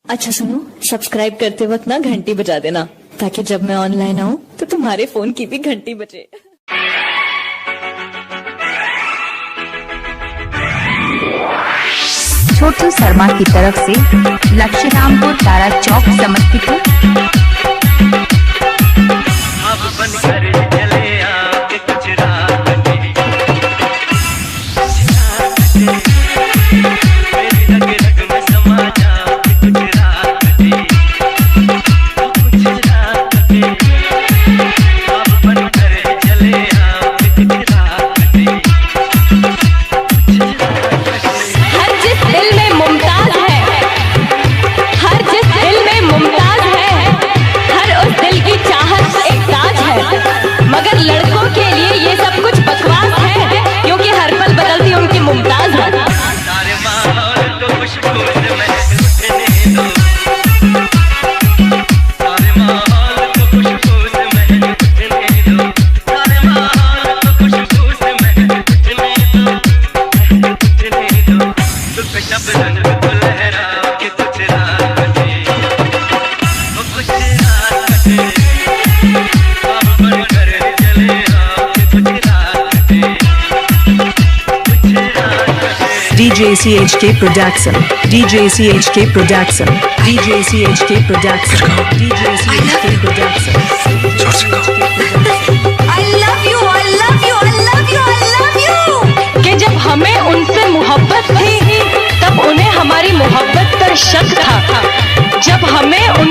अच्छा सुनो, सब्सक्राइब करते वक्त ना घंटी बजा देना, ताकि जब मैं ऑनलाइन आऊँ तो तुम्हारे फोन की भी घंटी बजे। छोटू शर्मा की तरफ से लक्ष्मीरामपुर तारा चौक समस्तीपुर। मगर लड़कों के लिए ये सब कुछ बकवास है, क्योंकि हर पल बदलती उनकी मुमताज है। सारे माहौल को खुशबू से महकने दो, सारे माहौल को खुशबू से महकने दो, सारे माहौल को खुशबू से महकने दो, तुझ शबनम को लहरा के कुछ रात कटे, वो कुछ रात कटे। DJ CHK Production, DJ CHK Production, DJ CHK Production, DJ CHK Production. I love you, I love you, I love you, I love you। कि जब हमें उनसे मोहब्बत थी, तब उन्हें हमारी मोहब्बत पर शक था। जब हमें उन